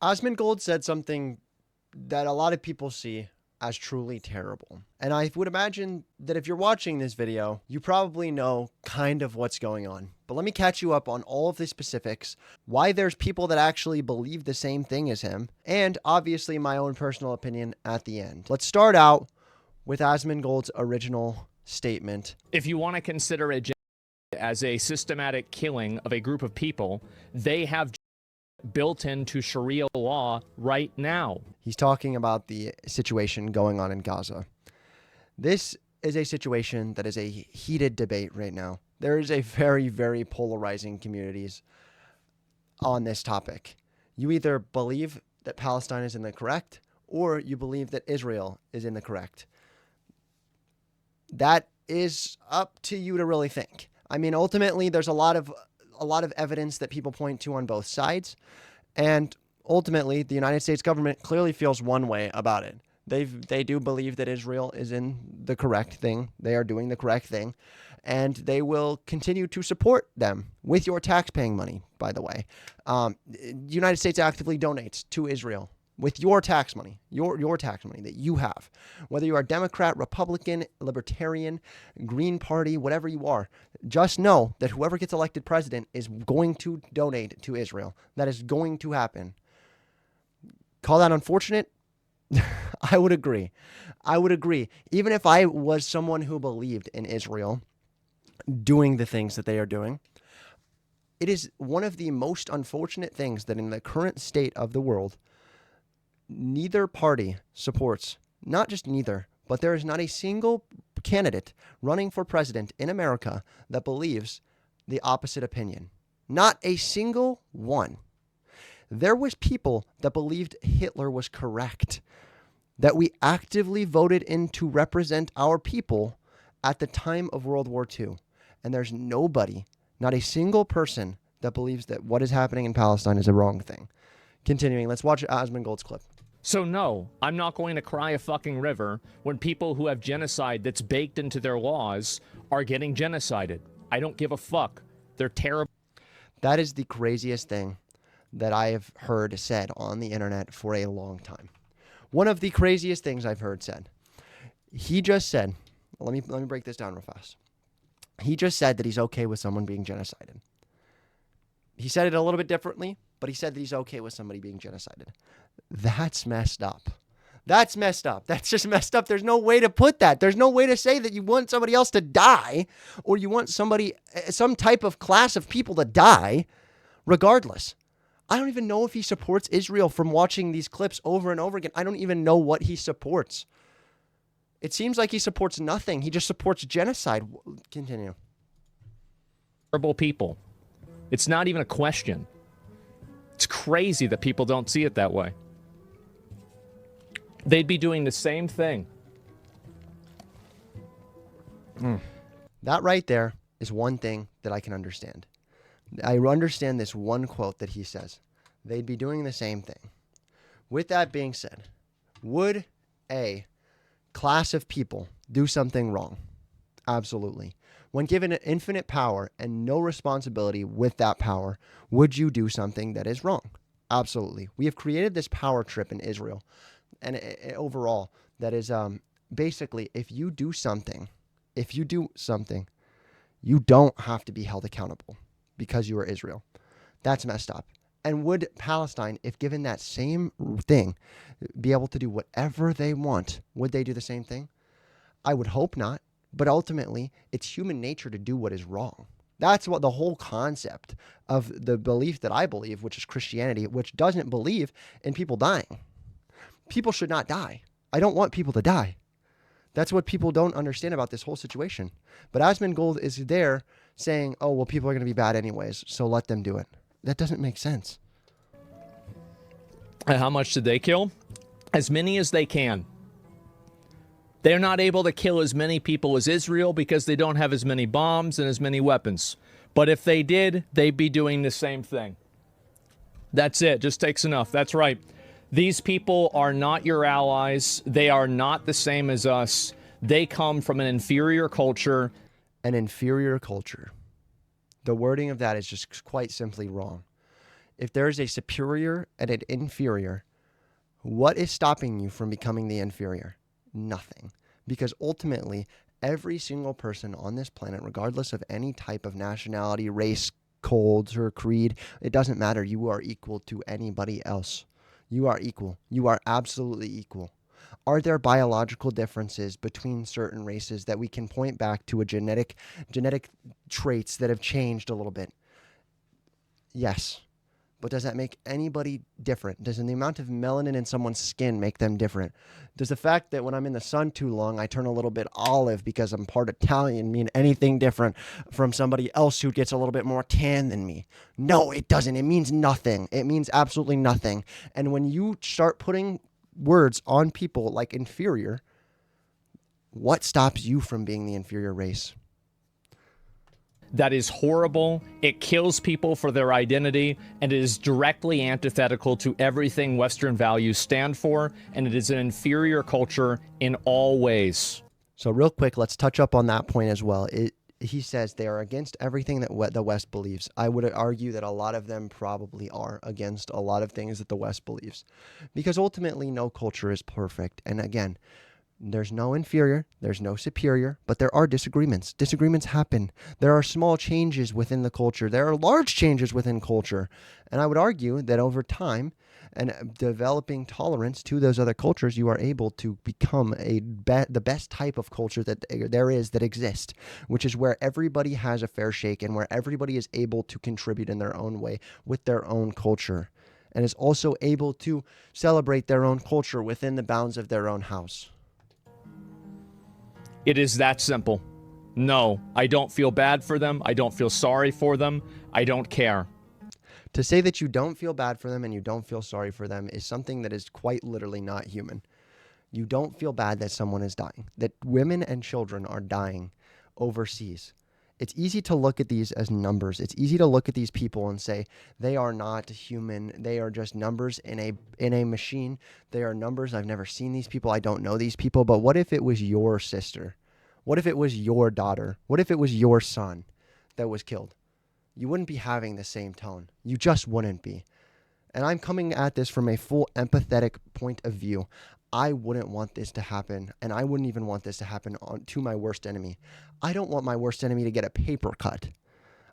Asmongold said something that a lot of people see as truly terrible. And I would imagine that if you're watching this video, you probably know kind of what's going on. But let me catch you up on all of the specifics, why there's people that actually believe the same thing as him, and obviously my own personal opinion at the end. Let's start out with Asmongold's original statement. If you want to consider it as a systematic killing of a group of people, they have built into Sharia law right now. He's talking about the situation going on in Gaza. This is a situation that is a heated debate right now. There is a very, very polarizing communities on this topic. You either believe that Palestine is in the correct, or you believe that Israel is in the correct. That is up to you to really think. I mean, ultimately, there's a lot of evidence that people point to on both sides, and ultimately, the United States government clearly feels one way about it. They do believe that Israel is in the correct thing. They are doing the correct thing, and they will continue to support them with your tax-paying money, by the way. The United States actively donates to Israel with your tax money, your tax money that you have. Whether you are Democrat, Republican, Libertarian, Green Party, whatever you are, just know that whoever gets elected president is going to donate to Israel. That is going to happen. Call that unfortunate? I would agree. I would agree. Even if I was someone who believed in Israel doing the things that they are doing, it is one of the most unfortunate things that in the current state of the world, neither party supports, not just neither, but there is not a single candidate running for president in America that believes the opposite opinion. Not a single one. There was people that believed Hitler was correct, that we actively voted in to represent our people at the time of World War II. And there's nobody, not a single person, that believes that what is happening in Palestine is a wrong thing. Continuing, let's watch Asmongold's clip. So no, I'm not going to cry a fucking river when people who have genocide that's baked into their laws are getting genocided. I don't give a fuck. They're terrible. That is the craziest thing that I have heard said on the internet for a long time. One of the craziest things I've heard said. He just said, let me break this down real fast. He just said that he's okay with someone being genocided. He said it a little bit differently, but he said that he's okay with somebody being genocided. That's messed up. That's messed up. That's just messed up. There's no way to put that. There's no way to say that you want somebody else to die, or you want somebody, some type of class of people to die, regardless. I don't even know if he supports Israel from watching these clips over and over again. I don't even know what he supports. It seems like he supports nothing. He just supports genocide. Continue. Terrible people. It's not even a question. It's crazy that people don't see it that way. They'd be doing the same thing. That right there is one thing that I can understand. I understand this one quote that he says. They'd be doing the same thing. With that being said, would a class of people do something wrong? Absolutely. When given infinite power and no responsibility with that power, would you do something that is wrong? Absolutely. We have created this power trip in Israel and overall that is basically if you do something, you don't have to be held accountable because you are Israel. That's messed up. And would Palestine, if given that same thing, be able to do whatever they want? Would they do the same thing? I would hope not. But ultimately, it's human nature to do what is wrong. That's what the whole concept of the belief that I believe, which is Christianity, which doesn't believe in people dying. People should not die. I don't want people to die. That's what people don't understand about this whole situation. But Asmongold is there saying, oh, well, people are going to be bad anyways, so let them do it. That doesn't make sense. And how much did they kill? As many as they can. They're not able to kill as many people as Israel because they don't have as many bombs and as many weapons. But if they did, they'd be doing the same thing. That's it. Just takes enough. That's right. These people are not your allies. They are not the same as us. They come from an inferior culture. An inferior culture. The wording of that is just quite simply wrong. If there is a superior and an inferior, what is stopping you from becoming the inferior? Nothing. Because ultimately, every single person on this planet, regardless of any type of nationality, race, culture, creed, it doesn't matter. You are equal to anybody else. You are equal. You are absolutely equal. Are there biological differences between certain races that we can point back to a genetic traits that have changed a little bit? Yes. But does that make anybody different? Does the amount of melanin in someone's skin make them different? Does the fact that when I'm in the sun too long, I turn a little bit olive because I'm part Italian mean anything different from somebody else who gets a little bit more tan than me? No, it doesn't. It means nothing. It means absolutely nothing. And when you start putting words on people like inferior, what stops you from being the inferior race? That is horrible. It kills people for their identity, and it is directly antithetical to everything Western values stand for, and it is an inferior culture in all ways. So real quick, let's touch up on that point as well. He says they are against everything that the West believes. I would argue that a lot of them probably are against a lot of things that the West believes, because ultimately no culture is perfect. And again, there's no inferior, there's no superior, but there are disagreements. Disagreements happen. There are small changes within the culture. There are large changes within culture. And I would argue that over time and developing tolerance to those other cultures, you are able to become the best type of culture that there is that exists, which is where everybody has a fair shake and where everybody is able to contribute in their own way with their own culture and is also able to celebrate their own culture within the bounds of their own house. It is that simple. No, I don't feel bad for them. I don't feel sorry for them. I don't care. To say that you don't feel bad for them and you don't feel sorry for them is something that is quite literally not human. You don't feel bad that someone is dying, that women and children are dying overseas. It's easy to look at these as numbers. It's easy to look at these people and say they are not human. They are just numbers in a machine. They are numbers. I've never seen these people. I don't know these people. But what if it was your sister? What if it was your daughter? What if it was your son that was killed? You wouldn't be having the same tone. You just wouldn't be. And I'm coming at this from a full empathetic point of view. I wouldn't want this to happen, and I wouldn't even want this to happen to my worst enemy. I don't want my worst enemy to get a paper cut.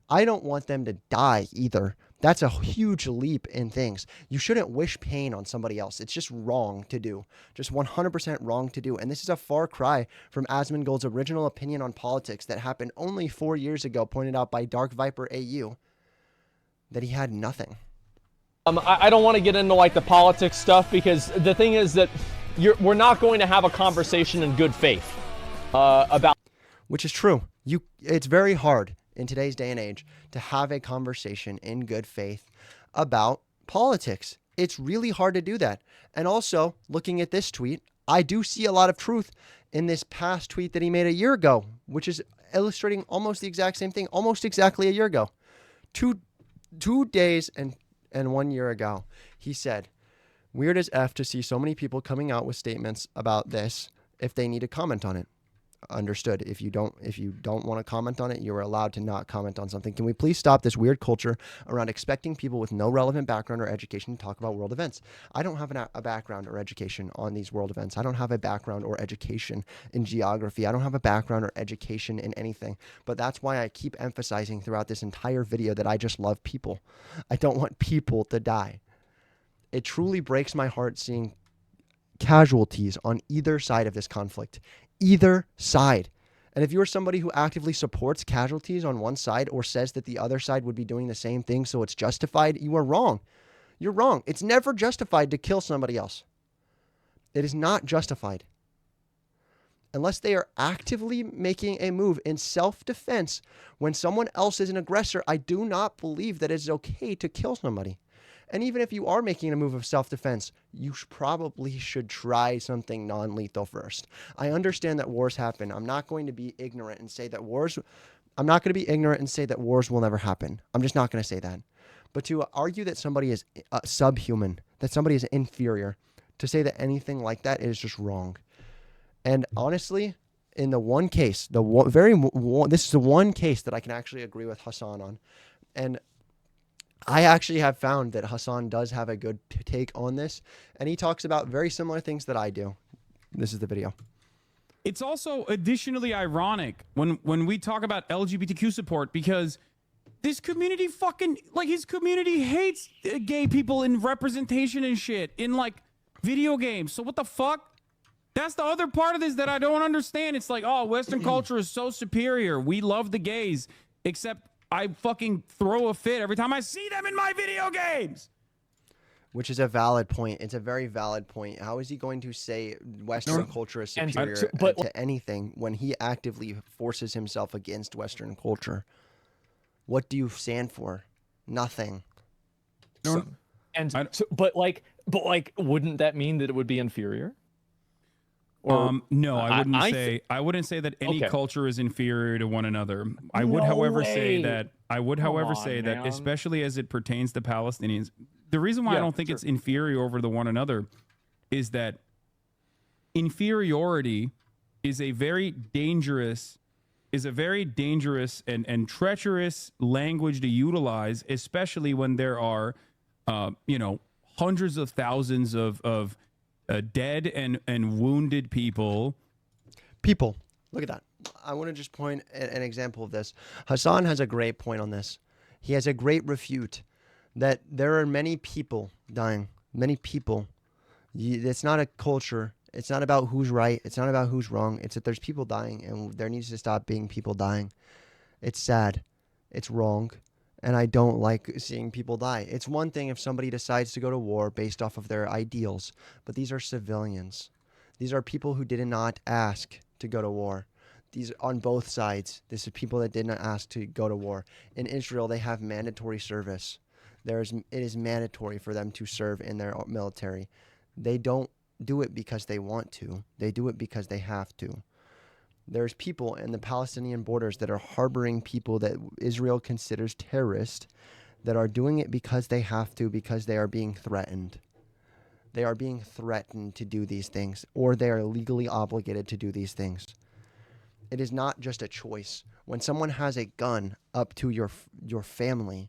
I don't want them to die either. That's a huge leap in things. You shouldn't wish pain on somebody else. It's just wrong to do. Just 100% wrong to do. And this is a far cry from Asmongold's original opinion on politics that happened only 4 years ago, pointed out by Dark Viper AU, that he had nothing. I don't want to get into like the politics stuff because the thing is that we're not going to have a conversation in good faith about. Which is true. It's very hard in today's day and age to have a conversation in good faith about politics. It's really hard to do that. And also, looking at this tweet, I do see a lot of truth in this past tweet that he made a year ago, which is illustrating almost the exact same thing, almost exactly a year ago. Two days and 1 year ago, he said, "Weird as F to see so many people coming out with statements about this if they need to comment on it. Understood. If you don't want to comment on it, you are allowed to not comment on something. Can we please stop this weird culture around expecting people with no relevant background or education to talk about world events? I don't have a background or education on these world events. I don't have a background or education in geography. I don't have a background or education in anything. But that's why I keep emphasizing throughout this entire video that I just love people. I don't want people to die. It truly breaks my heart seeing casualties on either side of this conflict. Either side. And if you're somebody who actively supports casualties on one side or says that the other side would be doing the same thing so it's justified, you are wrong. You're wrong. It's never justified to kill somebody else. It is not justified. Unless they are actively making a move in self-defense when someone else is an aggressor, I do not believe that it's okay to kill somebody. And even if you are making a move of self-defense, you probably should try something non-lethal first. I understand that wars happen. I'm not going to be ignorant and say that wars will never happen. I'm just not going to say that. But to argue that somebody is subhuman, that somebody is inferior, to say that anything like that is just wrong. And honestly, in the one case, this is the one case that I can actually agree with Hassan on. And I actually have found that Hassan does have a good take on this, and he talks about very similar things that I do. This is the video. It's also additionally ironic when we talk about LGBTQ support, because this community fucking, like, his community hates gay people in representation and shit in, like, video games. So what the fuck? That's the other part of this that I don't understand. It's like, oh, Western culture is so superior. We love the gays, except I fucking throw a fit every time I see them in my video games. Which is a valid point. It's a very valid point. How is he going to say Western culture is superior to anything when he actively forces himself against Western culture? What do you stand for? Nothing. But wouldn't that mean that it would be inferior? No, I wouldn't say that any culture is inferior to one another. I would, however, say that especially as it pertains to Palestinians, the reason why I don't think it's inferior over the one another is that inferiority is a very dangerous and treacherous language to utilize, especially when there are hundreds of thousands of dead and wounded people. Look at that. I want to just point an example of this. Hassan has a great point on this. He has a great refute that there are many people dying. Many people. It's not a culture. It's not about who's right. It's not about who's wrong. It's that there's people dying, and there needs to stop being people dying. It's sad. It's wrong. And I don't like seeing people die. It's one thing if somebody decides to go to war based off of their ideals, but these are civilians. These are people who did not ask to go to war. These on both sides. This is people that did not ask to go to war. In Israel, they have mandatory service. It is mandatory for them to serve in their military. They don't do it because they want to. They do it because they have to. There's people in the Palestinian borders that are harboring people that Israel considers terrorists that are doing it because they have to, because they are being threatened. They are being threatened to do these things, or they are legally obligated to do these things. It is not just a choice. When someone has a gun up to your family,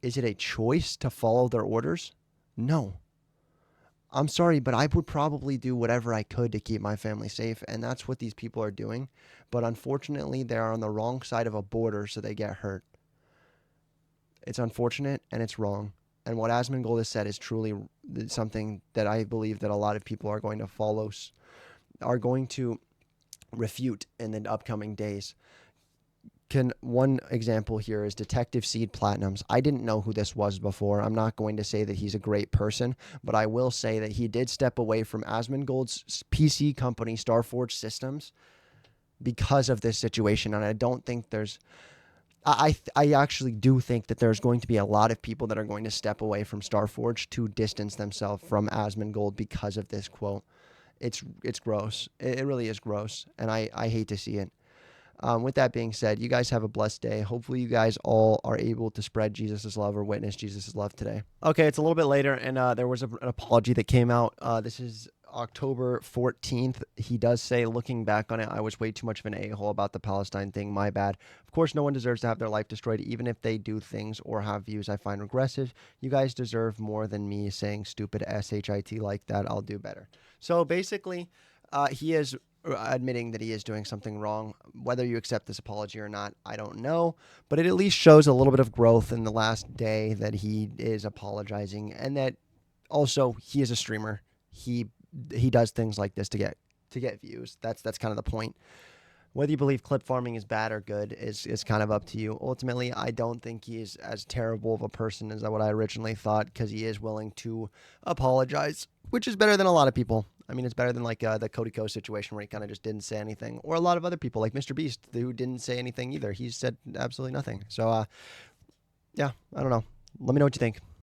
is it a choice to follow their orders? No. I'm sorry, but I would probably do whatever I could to keep my family safe, and that's what these people are doing. But unfortunately, they are on the wrong side of a border, so they get hurt. It's unfortunate, and it's wrong. And what Asmongold has said is truly something that I believe that a lot of people are going to follow, are going to refute in the upcoming days. One example here is Detective Seed Platinums. I didn't know who this was before. I'm not going to say that he's a great person, but I will say that he did step away from Asmongold's PC company, Starforge Systems, because of this situation. And I don't think I actually do think that there's going to be a lot of people that are going to step away from Starforge to distance themselves from Asmongold because of this quote. It's gross. It really is gross, and I hate to see it. With that being said, you guys have a blessed day. Hopefully you guys all are able to spread Jesus' love or witness Jesus' love today. Okay, it's a little bit later, and there was an apology that came out. This is October 14th. He does say, looking back on it, I was way too much of an a-hole about the Palestine thing. My bad. Of course, no one deserves to have their life destroyed, even if they do things or have views I find regressive. You guys deserve more than me saying stupid shit like that. I'll do better. So basically, he is admitting that he is doing something wrong. Whether you accept this apology or not, I don't know, but it at least shows a little bit of growth in the last day that he is apologizing, and that also he is a streamer. He does things like this to get views. That's kind of the point. Whether you believe clip farming is bad or good is kind of up to you. Ultimately, I don't think he is as terrible of a person as what I originally thought, because he is willing to apologize, which is better than a lot of people. I mean, it's better than like the Cody Co situation where he kind of just didn't say anything, or a lot of other people like Mr. Beast who didn't say anything either. He said absolutely nothing. So, yeah, I don't know. Let me know what you think.